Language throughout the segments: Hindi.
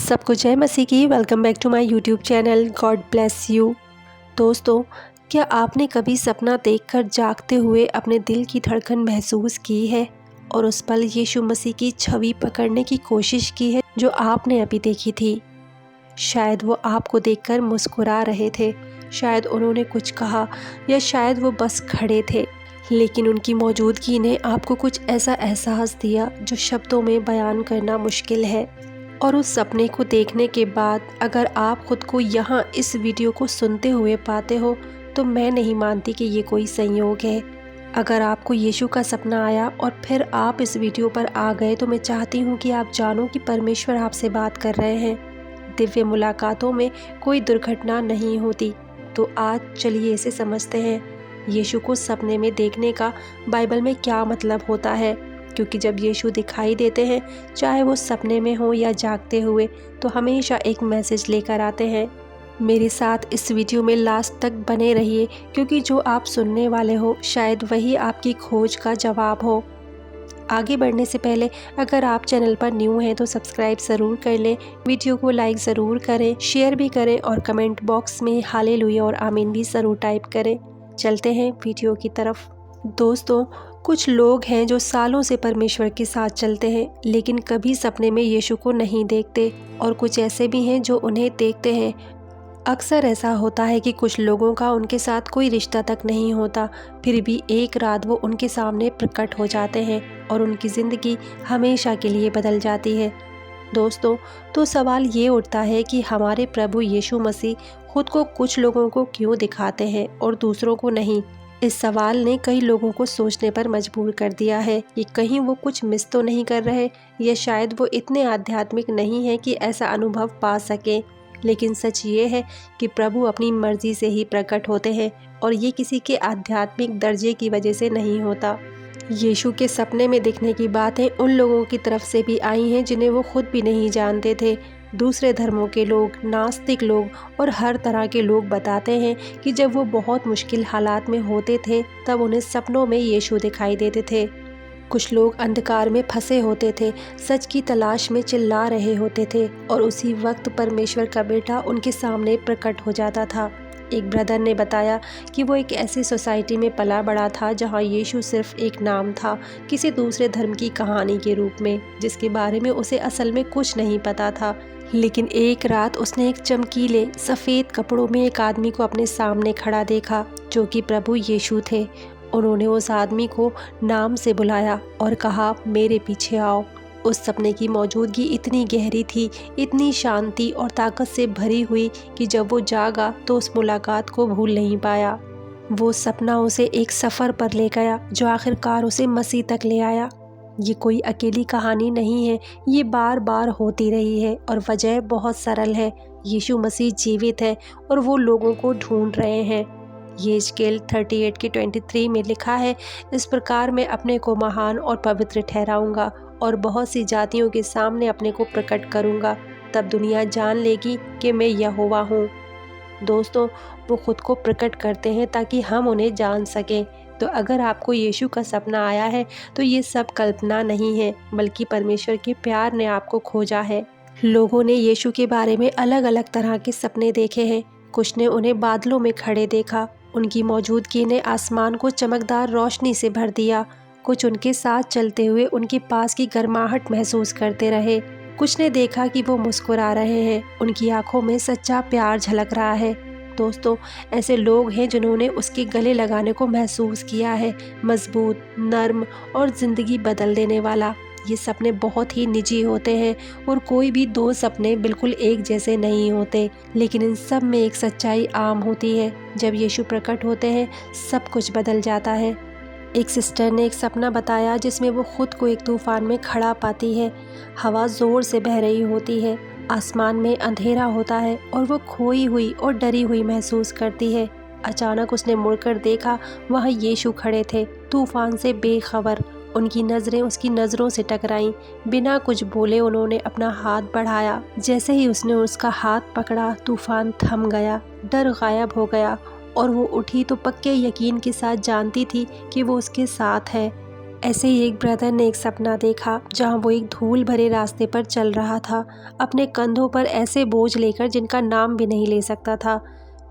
सबको जय मसीह की। Welcome back to my YouTube channel. God bless you. दोस्तों, क्या आपने कभी सपना देखकर जागते हुए अपने दिल की धड़कन महसूस की है और उस पल यीशु मसीह की छवि पकड़ने की कोशिश की है जो आपने अभी देखी थी? शायद वो आपको देखकर मुस्कुरा रहे थे, शायद उन्होंने कुछ कहा या शायद वो बस खड़े थे, लेकिन उनकी मौजूदगी ने आपको कुछ ऐसा एहसास दिया जो शब्दों में बयान करना मुश्किल है। और उस सपने को देखने के बाद अगर आप खुद को यहाँ इस वीडियो को सुनते हुए पाते हो तो मैं नहीं मानती कि ये कोई संयोग है। अगर आपको यीशु का सपना आया और फिर आप इस वीडियो पर आ गए तो मैं चाहती हूँ कि आप जानो कि परमेश्वर आपसे बात कर रहे हैं। दिव्य मुलाकातों में कोई दुर्घटना नहीं होती। तो आज चलिए इसे समझते हैं, यीशु को सपने में देखने का बाइबल में क्या मतलब होता है। क्योंकि जब यीशु दिखाई देते हैं, चाहे वो सपने में हो या जागते हुए, तो हमेशा एक मैसेज लेकर आते हैं। मेरे साथ इस वीडियो में लास्ट तक बने रहिए, क्योंकि जो आप सुनने वाले हो शायद वही आपकी खोज का जवाब हो। आगे बढ़ने से पहले अगर आप चैनल पर न्यू हैं तो सब्सक्राइब ज़रूर कर लें, वीडियो को लाइक ज़रूर करें, शेयर भी करें और कमेंट बॉक्स में हालेलुया और आमीन भी ज़रूर टाइप करें। चलते हैं वीडियो की तरफ। दोस्तों, कुछ लोग हैं जो सालों से परमेश्वर के साथ चलते हैं लेकिन कभी सपने में यीशु को नहीं देखते, और कुछ ऐसे भी हैं जो उन्हें देखते हैं। अक्सर ऐसा होता है कि कुछ लोगों का उनके साथ कोई रिश्ता तक नहीं होता, फिर भी एक रात वो उनके सामने प्रकट हो जाते हैं और उनकी ज़िंदगी हमेशा के लिए बदल जाती है। दोस्तों, तो सवाल ये उठता है कि हमारे प्रभु यीशु मसीह खुद को कुछ लोगों को क्यों दिखाते हैं और दूसरों को नहीं। इस सवाल ने कई लोगों को सोचने पर मजबूर कर दिया है कि कहीं वो कुछ मिस तो नहीं कर रहे, या शायद वो इतने आध्यात्मिक नहीं है कि ऐसा अनुभव पा सके। लेकिन सच ये है कि प्रभु अपनी मर्जी से ही प्रकट होते हैं और ये किसी के आध्यात्मिक दर्जे की वजह से नहीं होता। यीशु के सपने में दिखने की बातें उन लोगों की तरफ से भी आई हैं जिन्हें वो खुद भी नहीं जानते थे। दूसरे धर्मों के लोग, नास्तिक लोग और हर तरह के लोग बताते हैं कि जब वो बहुत मुश्किल हालात में होते थे तब उन्हें सपनों में यीशु दिखाई देते थे। कुछ लोग अंधकार में फंसे होते थे, सच की तलाश में चिल्ला रहे होते थे, और उसी वक्त परमेश्वर का बेटा उनके सामने प्रकट हो जाता था। एक ब्रदर ने बताया कि वो एक ऐसी सोसाइटी में पला बड़ा था जहाँ यीशु सिर्फ एक नाम था, किसी दूसरे धर्म की कहानी के रूप में, जिसके बारे में उसे असल में कुछ नहीं पता था। लेकिन एक रात उसने एक चमकीले सफ़ेद कपड़ों में एक आदमी को अपने सामने खड़ा देखा जो कि प्रभु यीशु थे। उन्होंने उस आदमी को नाम से बुलाया और कहा, मेरे पीछे आओ। उस सपने की मौजूदगी इतनी गहरी थी, इतनी शांति और ताकत से भरी हुई कि जब वो जागा तो उस मुलाकात को भूल नहीं पाया। वो सपना उसे एक सफ़र पर ले गया जो आखिरकार उसे मसीह तक ले आया। ये कोई अकेली कहानी नहीं है, ये बार बार होती रही है और वजह बहुत सरल है। यीशु मसीह जीवित है और वो लोगों को ढूंढ रहे हैं। यहेजकेल 38 के 23 में लिखा है, इस प्रकार मैं अपने को महान और पवित्र ठहराऊंगा और बहुत सी जातियों के सामने अपने को प्रकट करूंगा, तब दुनिया जान लेगी कि मैं यहोवा हूँ। दोस्तों, वो खुद को प्रकट करते हैं ताकि हम उन्हें जान सकें। तो अगर आपको यीशु का सपना आया है तो ये सब कल्पना नहीं है, बल्कि परमेश्वर के प्यार ने आपको खोजा है। लोगों ने यीशु के बारे में अलग अलग तरह के सपने देखे हैं। कुछ ने उन्हें बादलों में खड़े देखा, उनकी मौजूदगी ने आसमान को चमकदार रोशनी से भर दिया। कुछ उनके साथ चलते हुए उनके पास की गर्माहट महसूस करते रहे। कुछ ने देखा कि वो मुस्कुरा रहे हैं, उनकी आंखों में सच्चा प्यार झलक रहा है। दोस्तों, ऐसे लोग हैं जिन्होंने उसके गले लगाने को महसूस किया है, मजबूत, नर्म और ज़िंदगी बदल देने वाला। ये सपने बहुत ही निजी होते हैं और कोई भी दो सपने बिल्कुल एक जैसे नहीं होते, लेकिन इन सब में एक सच्चाई आम होती है। जब यीशु प्रकट होते हैं सब कुछ बदल जाता है। एक सिस्टर ने एक सपना बताया जिसमें वो खुद को एक तूफान में खड़ा पाती है। हवा ज़ोर से बह रही होती है, आसमान में अंधेरा होता है और वो खोई हुई और डरी हुई महसूस करती है। अचानक उसने मुड़कर देखा, वहाँ यीशु खड़े थे, तूफान से बेखबर। उनकी नज़रें उसकी नज़रों से टकराईं। बिना कुछ बोले उन्होंने अपना हाथ बढ़ाया। जैसे ही उसने उसका हाथ पकड़ा, तूफान थम गया, डर गायब हो गया और वो उठी तो पक्के यकीन के साथ जानती थी कि वो उसके साथ है। ऐसे ही एक ब्रदर ने एक सपना देखा जहां वो एक धूल भरे रास्ते पर चल रहा था, अपने कंधों पर ऐसे बोझ लेकर जिनका नाम भी नहीं ले सकता था।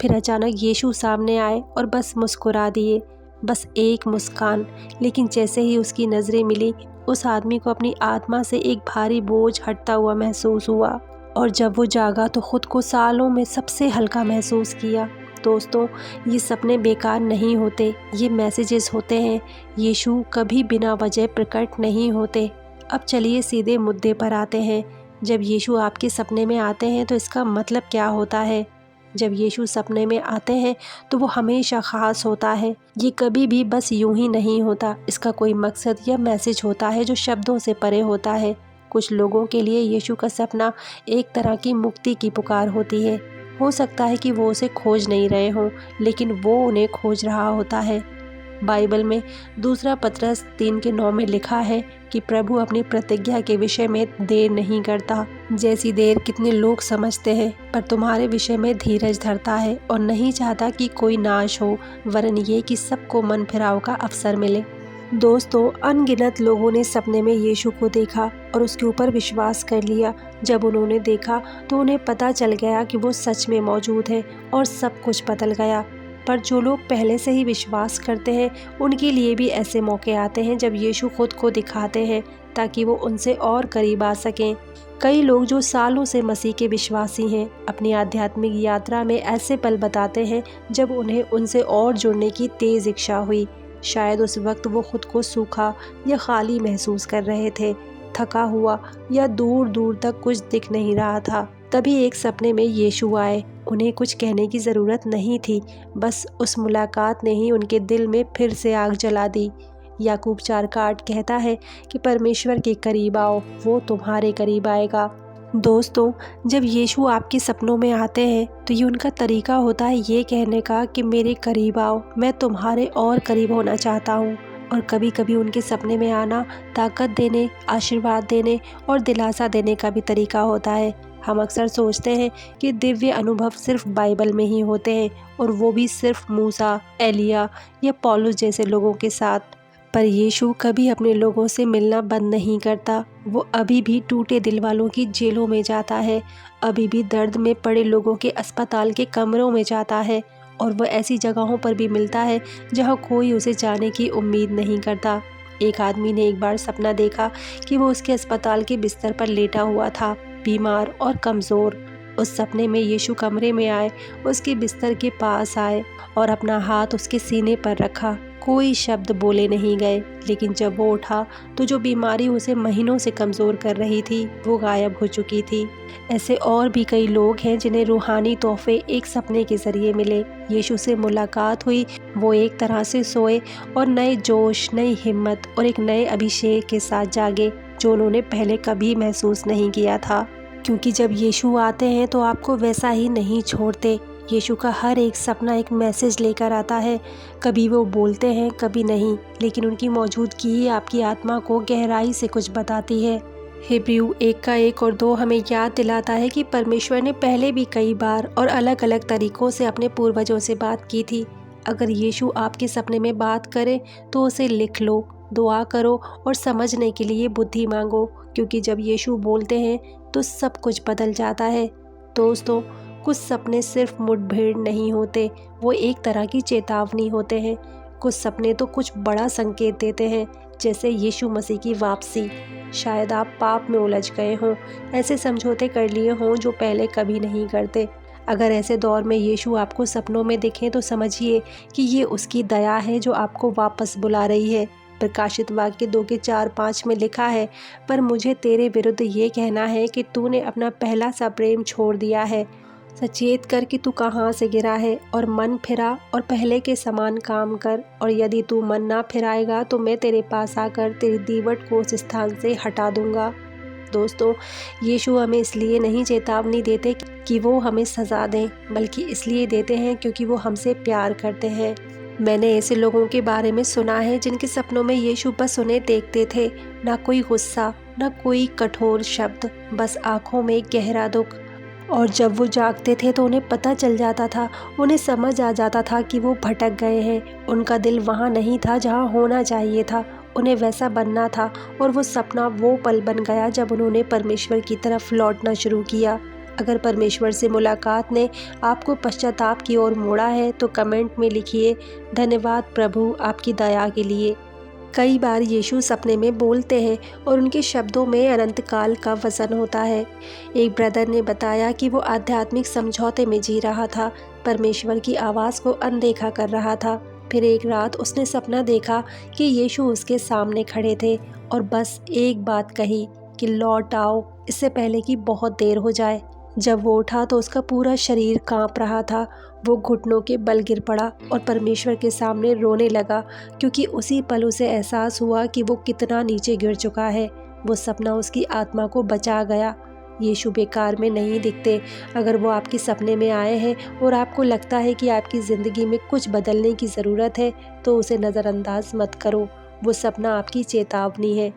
फिर अचानक यीशु सामने आए और बस मुस्कुरा दिए, बस एक मुस्कान। लेकिन जैसे ही उसकी नज़रें मिली, उस आदमी को अपनी आत्मा से एक भारी बोझ हटता हुआ महसूस हुआ और जब वो जागा तो खुद को सालों में सबसे हल्का महसूस किया। दोस्तों, ये सपने बेकार नहीं होते, ये मैसेजेस होते हैं। यीशु कभी बिना वजह प्रकट नहीं होते। अब चलिए सीधे मुद्दे पर आते हैं। जब यीशु आपके सपने में आते हैं तो इसका मतलब क्या होता है? जब यीशु सपने में आते हैं तो वो हमेशा ख़ास होता है। ये कभी भी बस यूं ही नहीं होता, इसका कोई मकसद या मैसेज होता है जो शब्दों से परे होता है। कुछ लोगों के लिए यीशु का सपना एक तरह की मुक्ति की पुकार होती है। हो सकता है कि वो उसे खोज नहीं रहे हों, लेकिन वो उन्हें खोज रहा होता है। बाइबल में दूसरा पतरस 3:9 में लिखा है कि प्रभु अपनी प्रतिज्ञा के विषय में देर नहीं करता, जैसी देर कितने लोग समझते हैं, पर तुम्हारे विषय में धीरज धरता है और नहीं चाहता कि कोई नाश हो, वरन ये कि सबको मन फिराव का अवसर मिले। दोस्तों, अनगिनत लोगों ने सपने में यीशु को देखा और उसके ऊपर विश्वास कर लिया। जब उन्होंने देखा तो उन्हें पता चल गया कि वो सच में मौजूद है और सब कुछ बदल गया। पर जो लोग पहले से ही विश्वास करते हैं, उनके लिए भी ऐसे मौके आते हैं जब यीशु खुद को दिखाते हैं ताकि वो उनसे और करीब आ सकें। कई लोग जो सालों से मसीह के विश्वासी हैं, अपनी आध्यात्मिक यात्रा में ऐसे पल बताते हैं जब उन्हें उनसे और जुड़ने की तेज़ इच्छा हुई। शायद उस वक्त वो खुद को सूखा या खाली महसूस कर रहे थे, थका हुआ या दूर दूर तक कुछ दिख नहीं रहा था। तभी एक सपने में यीशु आए। उन्हें कुछ कहने की ज़रूरत नहीं थी, बस उस मुलाकात ने ही उनके दिल में फिर से आग जला दी। याकूब 4:8 कहता है कि परमेश्वर के करीब आओ, वो तुम्हारे करीब आएगा। दोस्तों, जब यीशु आपके सपनों में आते हैं तो ये उनका तरीका होता है ये कहने का कि मेरे करीब आओ, मैं तुम्हारे और करीब होना चाहता हूँ। और कभी कभी उनके सपने में आना ताकत देने, आशीर्वाद देने और दिलासा देने का भी तरीका होता है। हम अक्सर सोचते हैं कि दिव्य अनुभव सिर्फ बाइबल में ही होते हैं, और वो भी सिर्फ मूसा, एलिया या पौलुस जैसे लोगों के साथ। पर यीशु कभी अपने लोगों से मिलना बंद नहीं करता। वो अभी भी टूटे दिल वालों की जेलों में जाता है, अभी भी दर्द में पड़े लोगों के अस्पताल के कमरों में जाता है, और वह ऐसी जगहों पर भी मिलता है जहां कोई उसे जाने की उम्मीद नहीं करता। एक आदमी ने एक बार सपना देखा कि वो उसके अस्पताल के बिस्तर पर लेटा हुआ था, बीमार और कमज़ोर। उस सपने में यीशु कमरे में आए, उसके बिस्तर के पास आए और अपना हाथ उसके सीने पर रखा। कोई शब्द बोले नहीं गए, लेकिन जब वो उठा तो जो बीमारी उसे महीनों से कमज़ोर कर रही थी वो गायब हो चुकी थी। ऐसे और भी कई लोग हैं जिन्हें रूहानी तोहफे एक सपने के ज़रिए मिले। यीशु से मुलाकात हुई, वो एक तरह से सोए और नए जोश, नई हिम्मत और एक नए अभिषेक के साथ जागे जो उन्होंने पहले कभी महसूस नहीं किया था। क्योंकि जब यीशु आते हैं तो आपको वैसा ही नहीं छोड़ते। यीशु का हर एक सपना एक मैसेज लेकर आता है। कभी वो बोलते हैं, कभी नहीं, लेकिन उनकी मौजूदगी ही आपकी आत्मा को गहराई से कुछ बताती है। हिब्रू 1 और 2 हमें याद दिलाता है कि परमेश्वर ने पहले भी कई बार और अलग अलग तरीक़ों से अपने पूर्वजों से बात की थी। अगर यीशु आपके सपने में बात करे तो उसे लिख लो, दुआ करो और समझने के लिए बुद्धि मांगो, क्योंकि जब यीशु बोलते हैं तो सब कुछ बदल जाता है। दोस्तों, कुछ सपने सिर्फ मुठभेड़ नहीं होते, वो एक तरह की चेतावनी होते हैं। कुछ सपने तो कुछ बड़ा संकेत देते हैं, जैसे यीशु मसीह की वापसी। शायद आप पाप में उलझ गए हों, ऐसे समझौते कर लिए हों जो पहले कभी नहीं करते। अगर ऐसे दौर में यीशु आपको सपनों में दिखें तो समझिए कि ये उसकी दया है जो आपको वापस बुला रही है। प्रकाशित वाक्य 2:4-5 में लिखा है, पर मुझे तेरे विरुद्ध ये कहना है कि तूने अपना पहला सा प्रेम छोड़ दिया है। सचेत कर कि तू कहाँ से गिरा है और मन फिरा और पहले के समान काम कर, और यदि तू मन ना फिराएगा तो मैं तेरे पास आकर तेरी दीवट को उस स्थान से हटा दूंगा। दोस्तों, यीशु हमें इसलिए नहीं चेतावनी देते कि वो हमें सज़ा दें, बल्कि इसलिए देते हैं क्योंकि वो हमसे प्यार करते हैं। मैंने ऐसे लोगों के बारे में सुना है जिनके सपनों में यीशु बस उन्हें देखते थे, ना कोई गुस्सा, ना कोई कठोर शब्द, बस आँखों में गहरा दुख। और जब वो जागते थे तो उन्हें पता चल जाता था, उन्हें समझ आ जाता था कि वो भटक गए हैं। उनका दिल वहाँ नहीं था जहाँ होना चाहिए था, उन्हें वैसा बनना था और वो सपना वो पल बन गया जब उन्होंने परमेश्वर की तरफ लौटना शुरू किया। अगर परमेश्वर से मुलाकात ने आपको पश्चाताप की ओर मोड़ा है तो कमेंट में लिखिए, धन्यवाद प्रभु आपकी दया के लिए। कई बार यीशु सपने में बोलते हैं और उनके शब्दों में अनंत काल का वजन होता है। एक ब्रदर ने बताया कि वो आध्यात्मिक समझौते में जी रहा था, परमेश्वर की आवाज़ को अनदेखा कर रहा था। फिर एक रात उसने सपना देखा कि यीशु उसके सामने खड़े थे और बस एक बात कही कि लौट आओ, इससे पहले कि बहुत देर हो जाए। जब वो उठा तो उसका पूरा शरीर कांप रहा था। वो घुटनों के बल गिर पड़ा और परमेश्वर के सामने रोने लगा, क्योंकि उसी पल उसे एहसास हुआ कि वो कितना नीचे गिर चुका है। वो सपना उसकी आत्मा को बचा गया। यीशु बेकार में नहीं दिखते। अगर वो आपके सपने में आए हैं और आपको लगता है कि आपकी ज़िंदगी में कुछ बदलने की ज़रूरत है, तो उसे नज़रअंदाज मत करो। वो सपना आपकी चेतावनी है।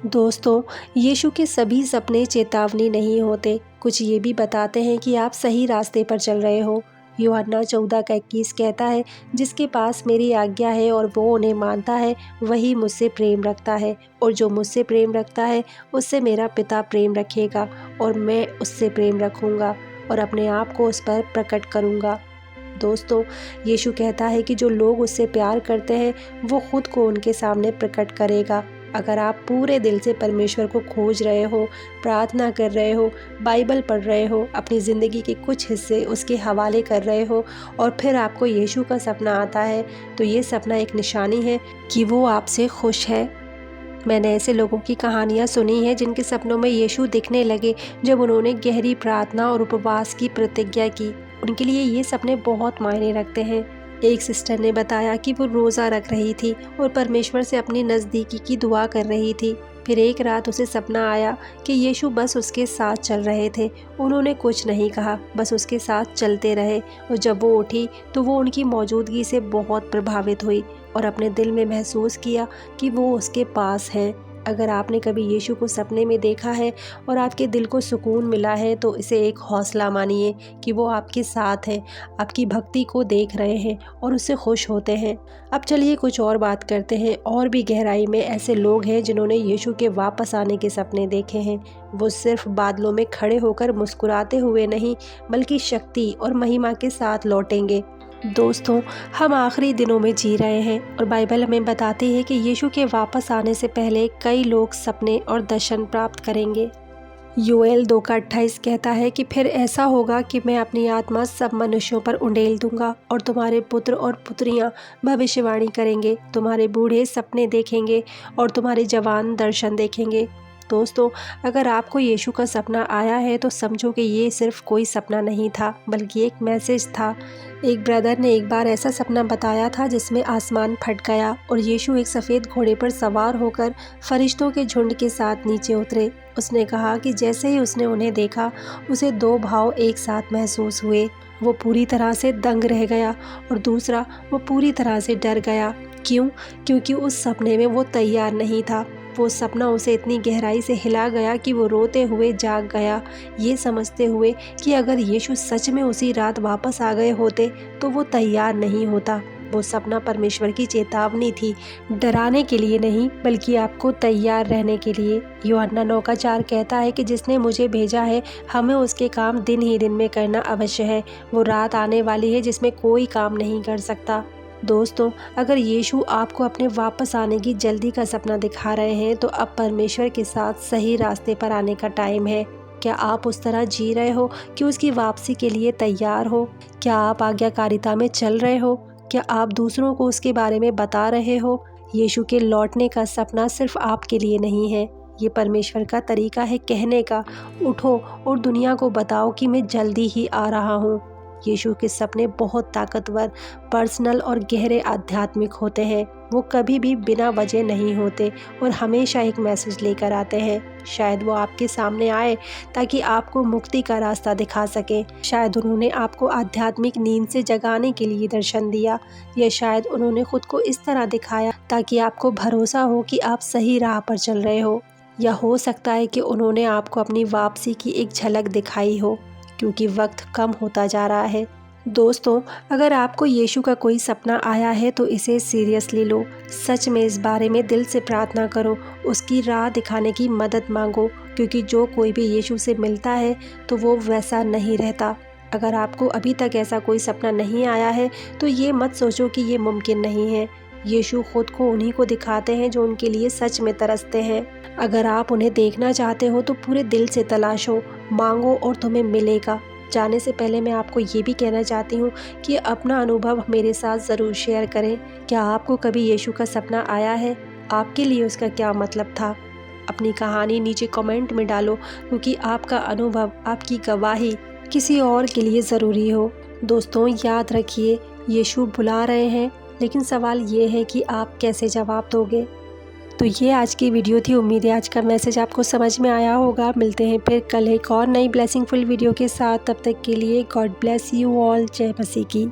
दोस्तों, यीशु के सभी सपने चेतावनी नहीं होते। कुछ ये भी बताते हैं कि आप सही रास्ते पर चल रहे हो। यूहन्ना 14:21 कहता है, जिसके पास मेरी आज्ञा है और वो उन्हें मानता है, वही मुझसे प्रेम रखता है, और जो मुझसे प्रेम रखता है उससे मेरा पिता प्रेम रखेगा, और मैं उससे प्रेम रखूँगा और अपने आप को उस पर प्रकट करूँगा। दोस्तों, यीशु कहता है कि जो लोग उससे प्यार करते हैं वो खुद को उनके सामने प्रकट करेगा। अगर आप पूरे दिल से परमेश्वर को खोज रहे हो, प्रार्थना कर रहे हो, बाइबल पढ़ रहे हो, अपनी ज़िंदगी के कुछ हिस्से उसके हवाले कर रहे हो और फिर आपको यीशु का सपना आता है, तो ये सपना एक निशानी है कि वो आपसे खुश है। मैंने ऐसे लोगों की कहानियाँ सुनी हैं जिनके सपनों में यीशु दिखने लगे जब उन्होंने गहरी प्रार्थना और उपवास की प्रतिज्ञा की। उनके लिए ये सपने बहुत मायने रखते हैं। एक सिस्टर ने बताया कि वो रोज़ा रख रही थी और परमेश्वर से अपनी नज़दीकी की दुआ कर रही थी। फिर एक रात उसे सपना आया कि यीशु बस उसके साथ चल रहे थे। उन्होंने कुछ नहीं कहा, बस उसके साथ चलते रहे, और जब वो उठी तो वो उनकी मौजूदगी से बहुत प्रभावित हुई और अपने दिल में महसूस किया कि वो उसके पास हैं। अगर आपने कभी यीशु को सपने में देखा है और आपके दिल को सुकून मिला है, तो इसे एक हौसला मानिए कि वो आपके साथ हैं, आपकी भक्ति को देख रहे हैं और उससे खुश होते हैं। अब चलिए कुछ और बात करते हैं। और भी गहराई में ऐसे लोग हैं जिन्होंने यीशु के वापस आने के सपने देखे हैं। वो सिर्फ बादलों में खड़े होकर मुस्कुराते हुए नहीं, बल्कि शक्ति और महिमा के साथ लौटेंगे। दोस्तों, हम आखिरी दिनों में जी रहे हैं और बाइबल हमें बताती है कि यीशु के वापस आने से पहले कई लोग सपने और दर्शन प्राप्त करेंगे। योएल 2:28 कहता है कि फिर ऐसा होगा कि मैं अपनी आत्मा सब मनुष्यों पर उंडेल दूंगा और तुम्हारे पुत्र और पुत्रियां भविष्यवाणी करेंगे, तुम्हारे बूढ़े सपने देखेंगे और तुम्हारे जवान दर्शन देखेंगे। दोस्तों, अगर आपको यीशु का सपना आया है तो समझो कि ये सिर्फ कोई सपना नहीं था, बल्कि एक मैसेज था। एक ब्रदर ने एक बार ऐसा सपना बताया था जिसमें आसमान फट गया और यीशु एक सफ़ेद घोड़े पर सवार होकर फरिश्तों के झुंड के साथ नीचे उतरे। उसने कहा कि जैसे ही उसने उन्हें देखा, उसे दो भाव एक साथ महसूस हुए। वो पूरी तरह से दंग रह गया और दूसरा, वो पूरी तरह से डर गया। क्यों? क्योंकि उस सपने में वो तैयार नहीं था। वो सपना उसे इतनी गहराई से हिला गया कि वो रोते हुए जाग गया, ये समझते हुए कि अगर यीशु सच में उसी रात वापस आ गए होते तो वो तैयार नहीं होता। वो सपना परमेश्वर की चेतावनी थी, डराने के लिए नहीं, बल्कि आपको तैयार रहने के लिए। यूहन्ना 9:4 कहता है कि जिसने मुझे भेजा है, हमें उसके काम दिन ही दिन में करना अवश्य है। वो रात आने वाली है जिसमें कोई काम नहीं कर सकता। दोस्तों, अगर यीशु आपको अपने वापस आने की जल्दी का सपना दिखा रहे हैं, तो अब परमेश्वर के साथ सही रास्ते पर आने का टाइम है। क्या आप उस तरह जी रहे हो कि उसकी वापसी के लिए तैयार हो? क्या आप आज्ञाकारिता में चल रहे हो? क्या आप दूसरों को उसके बारे में बता रहे हो? यीशु के लौटने का सपना सिर्फ आपके लिए नहीं है, ये परमेश्वर का तरीका है कहने का, उठो और दुनिया को बताओ कि मैं जल्दी ही आ रहा हूँ। यीशु के सपने बहुत ताकतवर, पर्सनल और गहरे आध्यात्मिक होते हैं। वो कभी भी बिना वजह नहीं होते और हमेशा एक मैसेज लेकर आते हैं। शायद वो आपके सामने आए ताकि आपको मुक्ति का रास्ता दिखा सके। शायद उन्होंने आपको आध्यात्मिक नींद से जगाने के लिए दर्शन दिया, या शायद उन्होंने खुद को इस तरह दिखाया ताकि आपको भरोसा हो कि आप सही राह पर चल रहे हो। या हो सकता है कि उन्होंने आपको अपनी वापसी की एक झलक दिखाई हो, क्योंकि वक्त कम होता जा रहा है। दोस्तों, अगर आपको यीशु का कोई सपना आया है तो इसे सीरियसली लो। सच में इस बारे में दिल से प्रार्थना करो, उसकी राह दिखाने की मदद मांगो, क्योंकि जो कोई भी यीशु से मिलता है तो वो वैसा नहीं रहता। अगर आपको अभी तक ऐसा कोई सपना नहीं आया है तो ये मत सोचो कि ये मुमकिन नहीं है। यीशु खुद को उन्हीं को दिखाते हैं जो उनके लिए सच में तरसते हैं। अगर आप उन्हें देखना चाहते हो तो पूरे दिल से तलाशो, मांगो और तुम्हें मिलेगा। जाने से पहले मैं आपको ये भी कहना चाहती हूँ कि अपना अनुभव मेरे साथ ज़रूर शेयर करें। क्या आपको कभी यीशु का सपना आया है? आपके लिए उसका क्या मतलब था? अपनी कहानी नीचे कमेंट में डालो, क्योंकि आपका अनुभव, आपकी गवाही किसी और के लिए ज़रूरी हो। दोस्तों, याद रखिए, यीशु बुला रहे हैं, लेकिन सवाल ये है कि आप कैसे जवाब दोगे। तो ये आज की वीडियो थी। उम्मीद है आज का मैसेज आपको समझ में आया होगा। मिलते हैं फिर कल एक और नई ब्लेसिंगफुल वीडियो के साथ। तब तक के लिए गॉड ब्लेस यू ऑल। जय मसीह की।